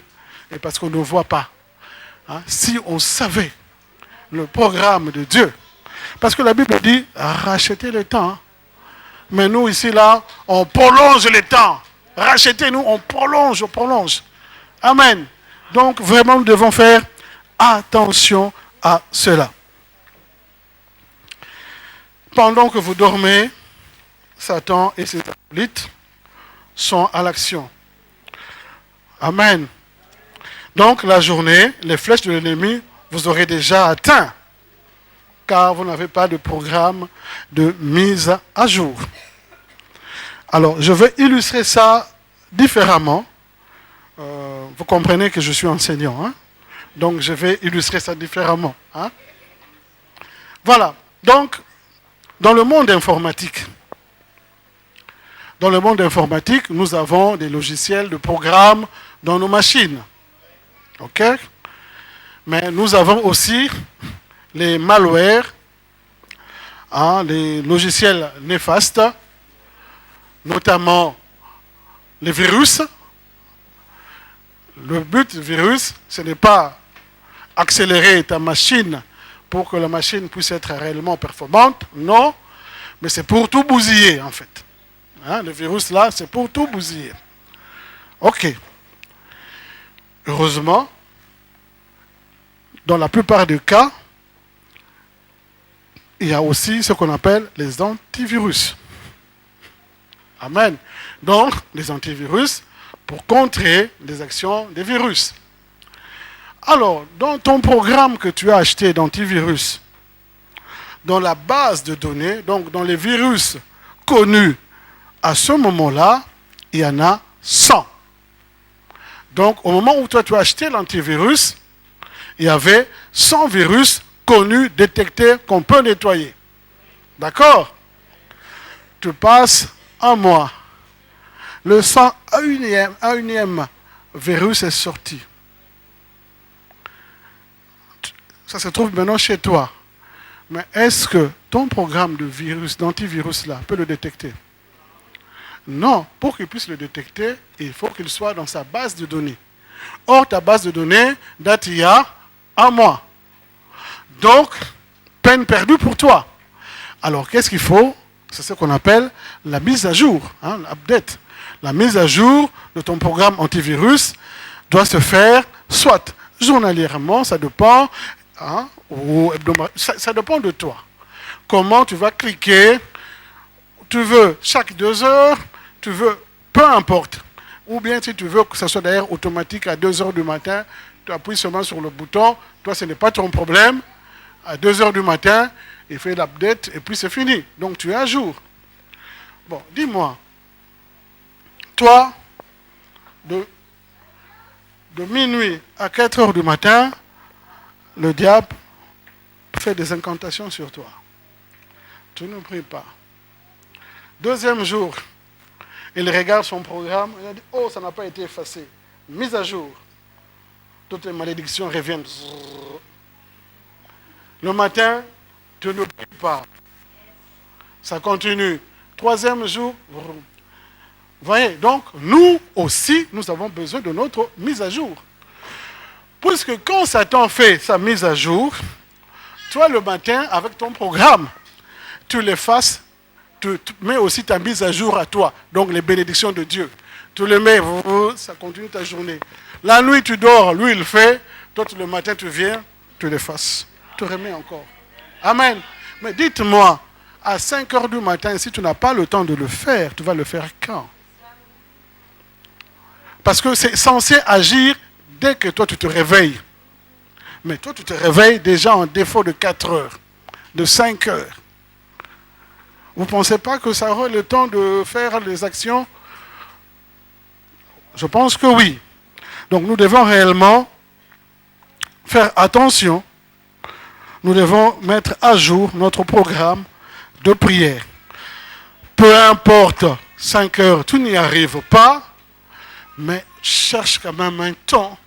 S1: et parce qu'on ne voit pas. Hein? Si on savait le programme de Dieu, parce que la Bible dit, rachetez le temps. Hein? Mais nous, ici, là, on prolonge le temps. Rachetez-nous, on prolonge. Amen. Donc, vraiment, nous devons faire attention à cela. Pendant que vous dormez, Satan et ses acolytes sont à l'action. Amen. Donc, la journée, les flèches de l'ennemi, vous aurez déjà atteint, car vous n'avez pas de programme de mise à jour. Alors, je vais illustrer ça différemment. Vous comprenez que je suis enseignant, hein? Donc je vais illustrer ça différemment. Hein? Voilà. Donc, dans le monde informatique, nous avons des logiciels de programme dans nos machines. OK? Mais nous avons aussi les malwares, hein, les logiciels néfastes, notamment les virus. Le but du virus, ce n'est pas accélérer ta machine pour que la machine puisse être réellement performante, non, mais c'est pour tout bousiller en fait. Hein, le virus là, c'est pour tout bousiller. Ok. Heureusement, dans la plupart des cas, il y a aussi ce qu'on appelle les antivirus. Amen. Donc, les antivirus pour contrer les actions des virus. Alors, dans ton programme que tu as acheté d'antivirus, dans la base de données, donc dans les virus connus à ce moment-là, il y en a 100. Donc, au moment où toi tu as acheté l'antivirus, il y avait 100 virus connus, détectés, qu'on peut nettoyer. D'accord? Tu passes un mois. Le 101e virus est sorti. Ça se trouve maintenant chez toi. Mais est-ce que ton programme de virus, d'antivirus là, peut le détecter? Non. Pour qu'il puisse le détecter, il faut qu'il soit dans sa base de données. Or, ta base de données date il y a un mois. Donc, peine perdue pour toi. Alors, qu'est-ce qu'il faut? C'est ce qu'on appelle la mise à jour, l'update. La mise à jour de ton programme antivirus doit se faire soit journalièrement, ça dépend, ou ça dépend de toi. Comment tu vas cliquer, tu veux chaque 2 heures, tu veux, peu importe. Ou bien si tu veux que ça soit d'ailleurs automatique à 2 heures du matin, tu appuies seulement sur le bouton, toi ce n'est pas ton problème. À 2 heures du matin, il fait l'update et puis c'est fini. Donc tu es à jour. Bon, dis-moi, toi, de minuit à 4 heures du matin, le diable fait des incantations sur toi. Tu ne pries pas. Deuxième jour, il regarde son programme, il a dit, oh, ça n'a pas été effacé. Mise à jour. Toutes les malédictions reviennent. Le matin, tu ne pries pas. Ça continue. Troisième jour, vous voyez, donc nous aussi, nous avons besoin de notre mise à jour. Puisque quand Satan fait sa mise à jour, toi le matin, avec ton programme, tu l'effaces, tu mets aussi ta mise à jour à toi, donc les bénédictions de Dieu. Tu le mets, ça continue ta journée. La nuit, tu dors, lui il fait, toi le matin, tu viens, tu l'effaces, tu remets encore. Amen. Mais dites-moi, à 5 heures du matin, si tu n'as pas le temps de le faire, tu vas le faire quand? Parce que c'est censé agir dès que toi tu te réveilles. Mais toi tu te réveilles déjà en défaut de 4 heures, de 5 heures. Vous ne pensez pas que ça aura le temps de faire les actions? Je pense que oui. Donc nous devons réellement faire attention. Nous devons mettre à jour notre programme de prière. Peu importe 5 heures, tu n'y arrives pas, mais cherche quand même un temps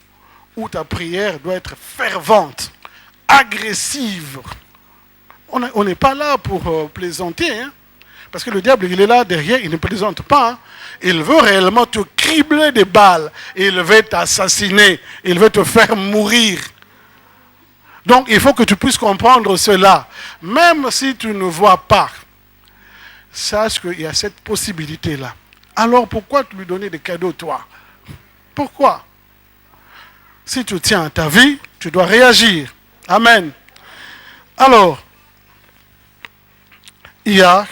S1: où ta prière doit être fervente, agressive. On n'est pas là pour plaisanter, parce que le diable, il est là derrière, il ne plaisante pas. Il veut réellement te cribler des balles, il veut t'assassiner, il veut te faire mourir. Donc il faut que tu puisses comprendre cela. Même si tu ne vois pas, sache qu'il y a cette possibilité-là. Alors pourquoi tu lui donner des cadeaux, toi? Pourquoi? Si tu tiens à ta vie, tu dois réagir. Amen. Alors, il y a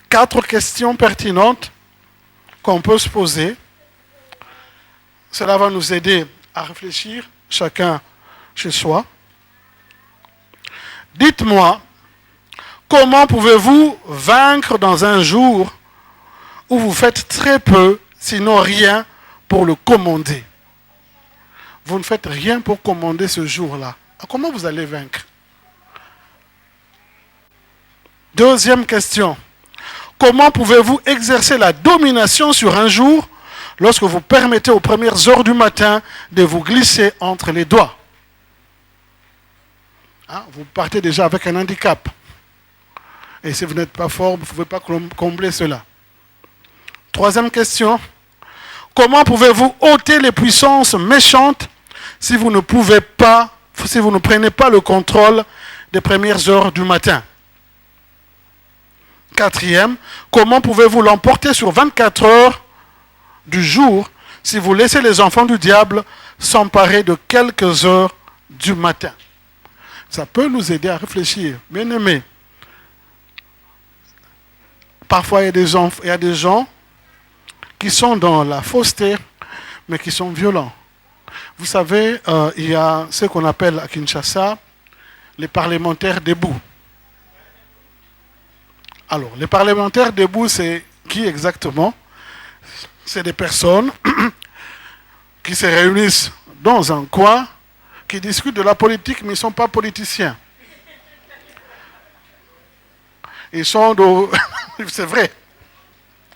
S1: 4 questions pertinentes qu'on peut se poser. Cela va nous aider à réfléchir, chacun chez soi. Dites-moi, comment pouvez-vous vaincre dans un jour où vous faites très peu, sinon rien, pour le commander? Vous ne faites rien pour commander ce jour-là. Comment vous allez vaincre? Deuxième question. Comment pouvez-vous exercer la domination sur un jour lorsque vous permettez aux premières heures du matin de vous glisser entre les doigts? Vous partez déjà avec un handicap. Et si vous n'êtes pas fort, vous ne pouvez pas combler cela. Troisième question. Comment pouvez-vous ôter les puissances méchantes si vous ne prenez pas le contrôle des premières heures du matin? Quatrième, comment pouvez-vous l'emporter sur 24 heures du jour si vous laissez les enfants du diable s'emparer de quelques heures du matin? Ça peut nous aider à réfléchir. Bien aimé, parfois il y a des gens qui sont dans la fausseté, mais qui sont violents. Vous savez, il y a ce qu'on appelle à Kinshasa les parlementaires debout. Alors, les parlementaires debout, c'est qui exactement? C'est des personnes qui se réunissent dans un coin, qui discutent de la politique, mais ils ne sont pas politiciens. Ils sont c'est vrai.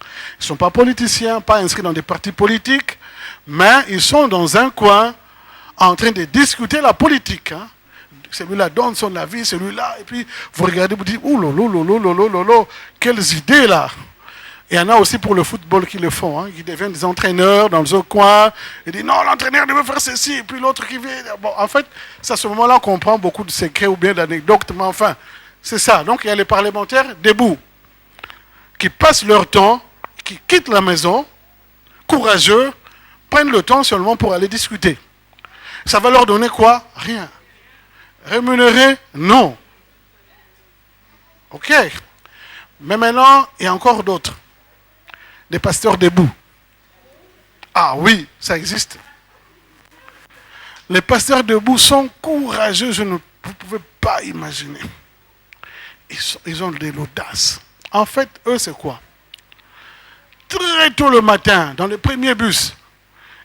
S1: Ils ne sont pas politiciens, pas inscrits dans des partis politiques, mais ils sont dans un coin en train de discuter la politique. Celui-là donne son avis, celui-là, et puis vous regardez, vous dites, ouh lolo, quelles idées là. Il y en a aussi pour le football qui le font, hein, qui deviennent des entraîneurs dans le coin. Ils disent non, l'entraîneur devait faire ceci, et puis l'autre qui vient. Bon, en fait, c'est à ce moment-là qu'on prend beaucoup de secrets ou bien d'anecdotes, mais enfin, c'est ça. Donc il y a les parlementaires debout, qui passent leur temps, qui quittent la maison, courageux, prennent le temps seulement pour aller discuter. Ça va leur donner quoi? Rien. Rémunéré? Non. Ok. Mais maintenant, il y a encore d'autres. Des pasteurs debout. Ah oui, ça existe. Les pasteurs debout sont courageux, vous ne pouvez pas imaginer. Ils ont de l'audace. En fait, eux, c'est quoi? Très tôt le matin, dans le premier bus,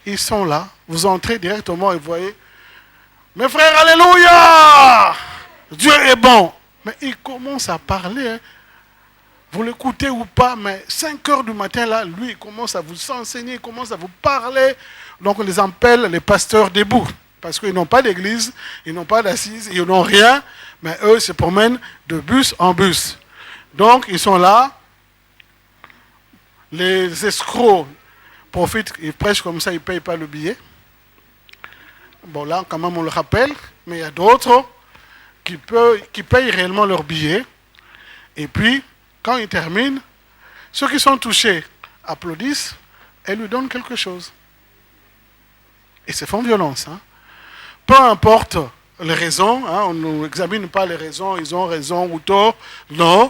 S1: ils sont là, vous entrez directement et vous voyez, mes frères, alléluia! Dieu est bon. Mais ils commencent à parler, hein. Vous l'écoutez ou pas, mais 5 heures du matin, là, lui, il commence à vous enseigner, il commence à vous parler. Donc, on les appelle les pasteurs debout. Parce qu'ils n'ont pas d'église, ils n'ont pas d'assises, ils n'ont rien. Mais eux, ils se promènent de bus en bus. Donc, ils sont là. Les escrocs profitent, ils prêchent comme ça, ils ne payent pas le billet. Bon, là, quand même, on le rappelle. Mais il y a d'autres qui payent réellement leur billet. Et puis, quand il termine, ceux qui sont touchés applaudissent et lui donnent quelque chose. Et se font violence. Hein. Peu importe les raisons, hein, on n'examine pas les raisons, ils ont raison ou tort, non.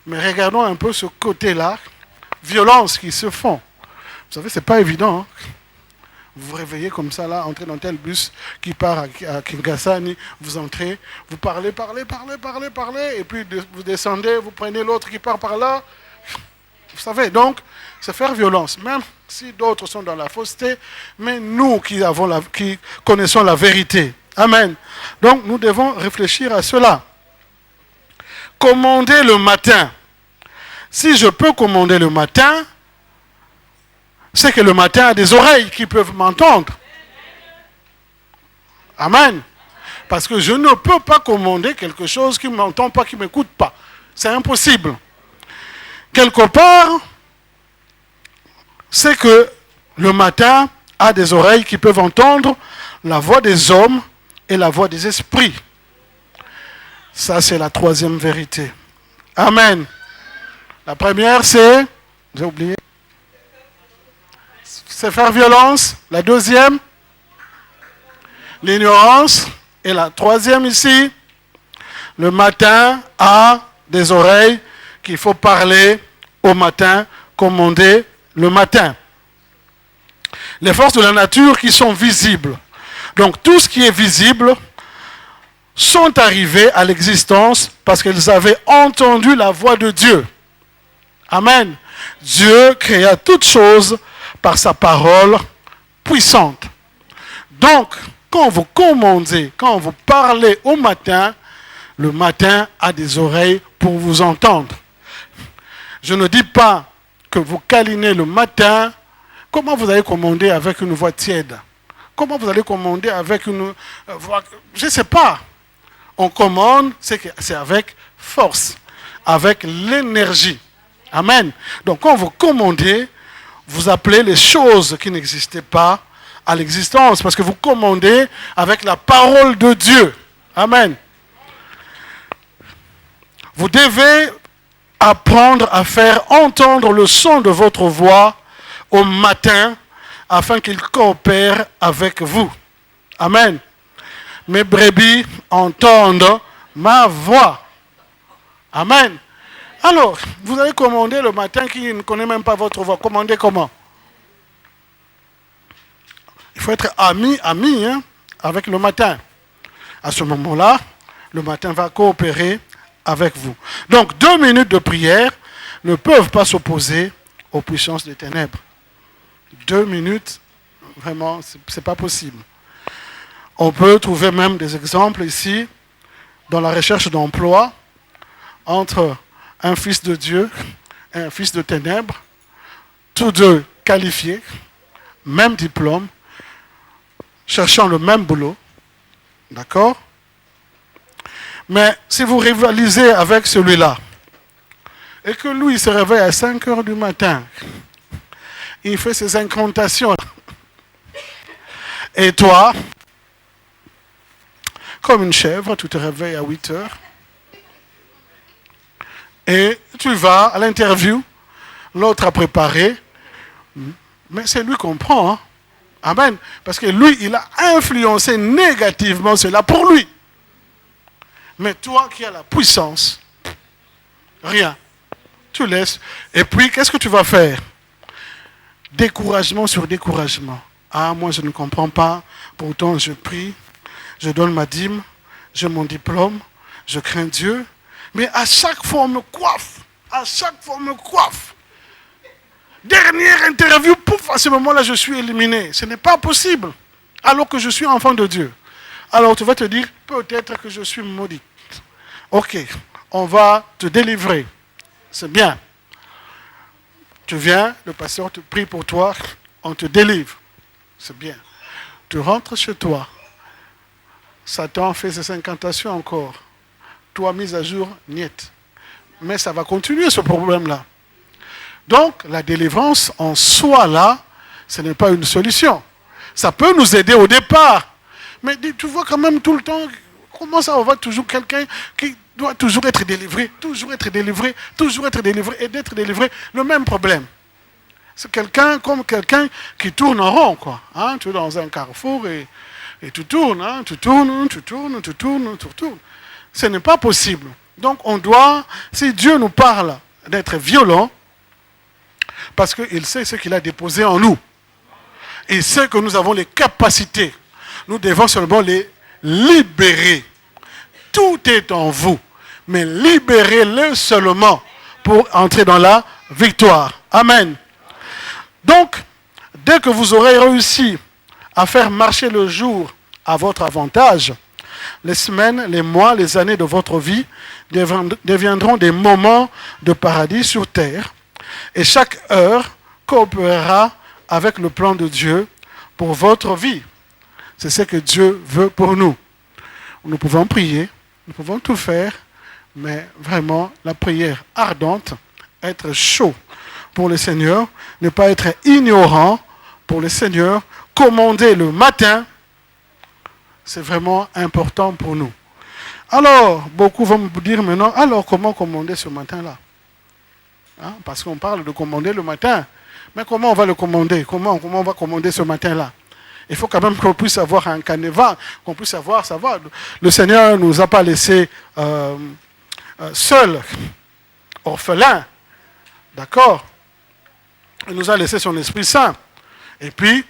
S1: Mais regardons un peu ce côté-là, violence qui se font. Vous savez, c'est pas évident. Hein. Vous vous réveillez comme ça, là, entrez dans tel bus qui part à Kingasani, vous entrez, vous parlez, et puis vous descendez, vous prenez l'autre qui part par là. Vous savez, donc, c'est faire violence, même si d'autres sont dans la fausseté, mais nous qui connaissons la vérité. Amen. Donc, nous devons réfléchir à cela. Commander le matin. Si je peux commander le matin, c'est que le matin a des oreilles qui peuvent m'entendre. Amen. Parce que je ne peux pas commander quelque chose qui ne m'entend pas, qui ne m'écoute pas. C'est impossible. Quelque part, c'est que le matin a des oreilles qui peuvent entendre la voix des hommes et la voix des esprits. Ça, c'est la troisième vérité. Amen. La première, c'est... J'ai oublié. C'est faire violence. La deuxième, l'ignorance. Et la troisième ici, le matin a des oreilles qu'il faut parler au matin, commander le matin. Les forces de la nature qui sont visibles. Donc tout ce qui est visible sont arrivées à l'existence parce qu'elles avaient entendu la voix de Dieu. Amen. Dieu créa toutes choses par sa parole puissante. Donc, quand vous commandez, quand vous parlez au matin, le matin a des oreilles pour vous entendre. Je ne dis pas que vous câlinez le matin. Comment vous allez commander avec une voix tiède? Comment vous allez commander avec une voix... Je ne sais pas. On commande, c'est avec force, avec l'énergie. Amen. Donc quand vous commandez, vous appelez les choses qui n'existaient pas à l'existence. Parce que vous commandez avec la parole de Dieu. Amen. Vous devez apprendre à faire entendre le son de votre voix au matin afin qu'il coopère avec vous. Amen. Mes brebis entendent ma voix. Amen. Alors, vous allez commander le matin qui ne connaît même pas votre voix. Commandez comment? Il faut être ami hein, avec le matin. À ce moment-là, le matin va coopérer avec vous. Donc, 2 minutes de prière ne peuvent pas s'opposer aux puissances des ténèbres. 2 minutes, vraiment, ce n'est pas possible. On peut trouver même des exemples ici, dans la recherche d'emploi, entre un fils de Dieu et un fils de ténèbres, tous deux qualifiés, même diplôme, cherchant le même boulot. D'accord? Mais si vous rivalisez avec celui-là, et que lui, il se réveille à 5 heures du matin, il fait ses incantations. Et toi, comme une chèvre, tu te réveilles à 8 heures et tu vas à l'interview, l'autre a préparé, mais c'est lui qu'on prend. Hein? Amen. Parce que lui, il a influencé négativement cela pour lui. Mais toi qui as la puissance, rien. Tu laisses. Et puis, qu'est-ce que tu vas faire? Découragement sur découragement. Ah, moi, je ne comprends pas. Pourtant, je prie, je donne ma dîme, j'ai mon diplôme, je crains Dieu. Mais à chaque fois, on me coiffe. À chaque fois, on me coiffe. Dernière interview, pouf, à ce moment-là, je suis éliminé. Ce n'est pas possible. Alors que je suis enfant de Dieu. Alors, tu vas te dire, peut-être que je suis maudit. Ok, on va te délivrer. C'est bien. Tu viens, le pasteur te prie pour toi, on te délivre. C'est bien. Tu rentres chez toi. Satan fait ses incantations encore. Toi, mise à jour, niet. Mais ça va continuer ce problème-là. Donc, la délivrance en soi, là, ce n'est pas une solution. Ça peut nous aider au départ. Mais tu vois quand même tout le temps, comment ça, on voit toujours quelqu'un qui doit toujours être délivré, toujours être délivré, toujours être délivré, et d'être délivré, le même problème. C'est quelqu'un comme quelqu'un qui tourne en rond, quoi. Hein? Tu es dans un carrefour et tu tournes, hein? Tu tournes. Ce n'est pas possible. Donc on doit, si Dieu nous parle d'être violent, parce qu'il sait ce qu'il a déposé en nous. Il sait que nous avons les capacités. Nous devons seulement les libérer. Tout est en vous. Mais libérez-le seulement pour entrer dans la victoire. Amen. Donc, dès que vous aurez réussi à faire marcher le jour à votre avantage, les semaines, les mois, les années de votre vie deviendront des moments de paradis sur terre. Et chaque heure coopérera avec le plan de Dieu pour votre vie. C'est ce que Dieu veut pour nous. Nous pouvons prier, nous pouvons tout faire, mais vraiment la prière ardente, être chaud pour le Seigneur, ne pas être ignorant pour le Seigneur, commander le matin, c'est vraiment important pour nous. Alors, beaucoup vont me dire maintenant, alors comment commander ce matin-là? Hein? Parce qu'on parle de commander le matin. Mais comment on va le commander? Comment on va commander ce matin-là? Il faut quand même qu'on puisse avoir un canevas, qu'on puisse savoir. Le Seigneur ne nous a pas laissés seuls, orphelins. D'accord? Il nous a laissé son Esprit Saint. Et puis,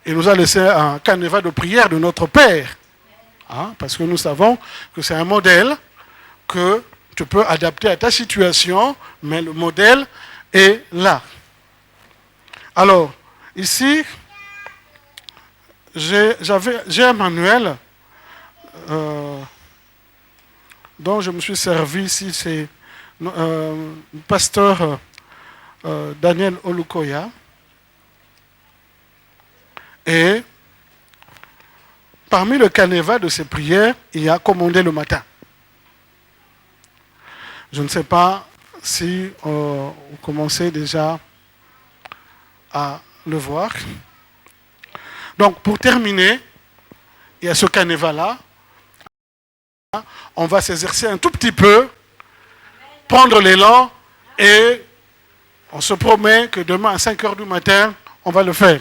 S1: il nous a laissé un canevas de prière de notre Père. Hein? Parce que nous savons que c'est un modèle que tu peux adapter à ta situation, mais le modèle est là. Alors, ici, j'ai un manuel dont je me suis servi ici, c'est pasteur Daniel Olukoya. Et parmi le canevas de ces prières, il y a commandé le matin. Je ne sais pas si vous commencez déjà à le voir. Donc, pour terminer, il y a ce canevas-là. On va s'exercer un tout petit peu, prendre l'élan et on se promet que demain à 5 heures du matin, on va le faire.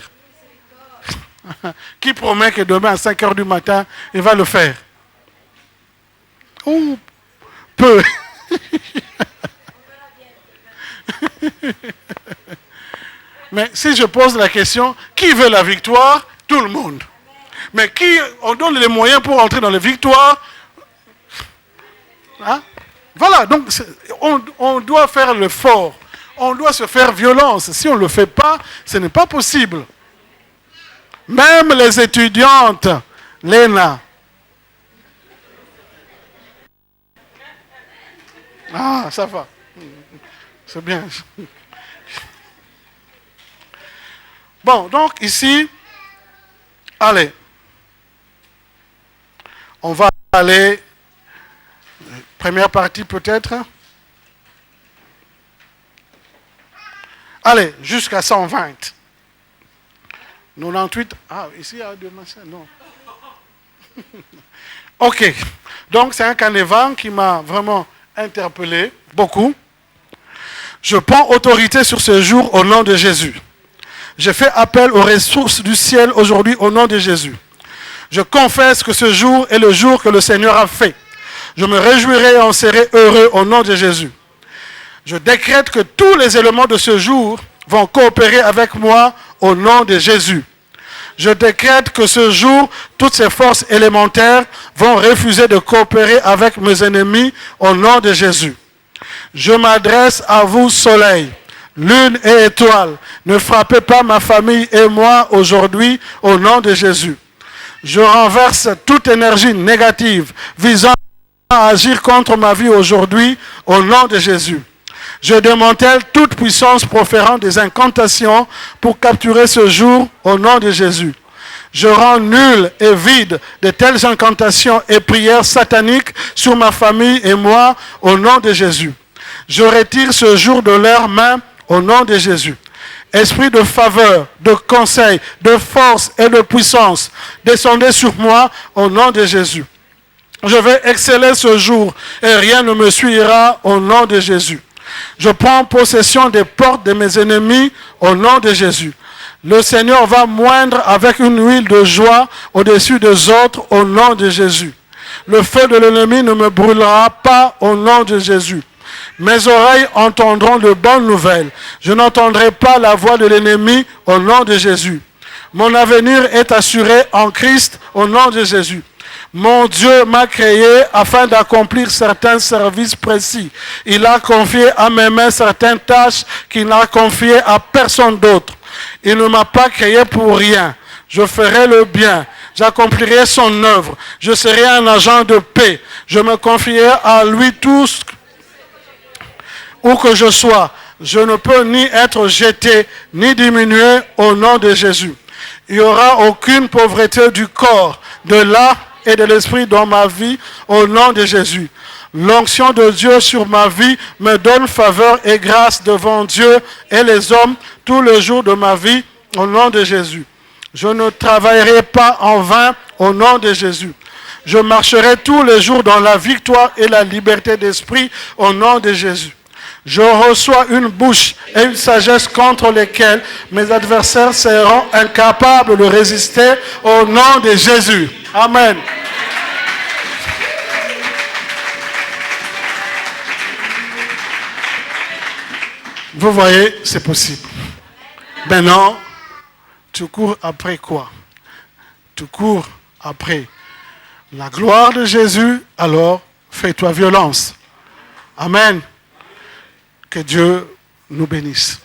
S1: Qui promet que demain à 5 heures du matin, il va le faire? Ou peu. Mais si je pose la question, qui veut la victoire? Tout le monde. Mais qui on donne les moyens pour entrer dans la victoire? Hein? Voilà, donc on doit faire l'effort. On doit se faire violence. Si on ne le fait pas, ce n'est pas possible. Même les étudiantes, Léna. Ah, ça va. C'est bien. Bon, donc ici, allez. On va aller, première partie peut-être. Allez, jusqu'à 120. 98. Ah, ici il y a deux machins. Non. Ok. Donc c'est un carnéval qui m'a vraiment interpellé beaucoup. Je prends autorité sur ce jour au nom de Jésus. Je fais appel aux ressources du ciel aujourd'hui au nom de Jésus. Je confesse que ce jour est le jour que le Seigneur a fait. Je me réjouirai et en serai heureux au nom de Jésus. Je décrète que tous les éléments de ce jour vont coopérer avec moi au nom de Jésus. Je décrète que ce jour, toutes ces forces élémentaires vont refuser de coopérer avec mes ennemis au nom de Jésus. Je m'adresse à vous, soleil, lune et étoile. Ne frappez pas ma famille et moi aujourd'hui au nom de Jésus. Je renverse toute énergie négative visant à agir contre ma vie aujourd'hui au nom de Jésus. Je démantèle toute puissance proférant des incantations pour capturer ce jour au nom de Jésus. Je rends nul et vide de telles incantations et prières sataniques sur ma famille et moi au nom de Jésus. Je retire ce jour de leurs mains au nom de Jésus. Esprit de faveur, de conseil, de force et de puissance, descendez sur moi au nom de Jésus. Je vais exceller ce jour et rien ne me suivra au nom de Jésus. Je prends possession des portes de mes ennemis au nom de Jésus. Le Seigneur va moindre avec une huile de joie au-dessus des autres au nom de Jésus. Le feu de l'ennemi ne me brûlera pas au nom de Jésus. Mes oreilles entendront de bonnes nouvelles. Je n'entendrai pas la voix de l'ennemi au nom de Jésus. Mon avenir est assuré en Christ au nom de Jésus. Mon Dieu m'a créé afin d'accomplir certains services précis. Il a confié à mes mains certaines tâches qu'il n'a confiées à personne d'autre. Il ne m'a pas créé pour rien. Je ferai le bien. J'accomplirai son œuvre. Je serai un agent de paix. Je me confierai à lui tous où que je sois. Je ne peux ni être jeté, ni diminué au nom de Jésus. Il n'y aura aucune pauvreté du corps, de l'âme et de l'esprit dans ma vie au nom de Jésus. L'onction de Dieu sur ma vie me donne faveur et grâce devant Dieu et les hommes tous les jours de ma vie au nom de Jésus. Je ne travaillerai pas en vain au nom de Jésus. Je marcherai tous les jours dans la victoire et la liberté d'esprit au nom de Jésus. Je reçois une bouche et une sagesse contre lesquelles mes adversaires seront incapables de résister au nom de Jésus. Amen. Vous voyez, c'est possible. Maintenant, tu cours après quoi? Tu cours après la gloire de Jésus, alors fais-toi violence. Amen. Que Dieu nous bénisse.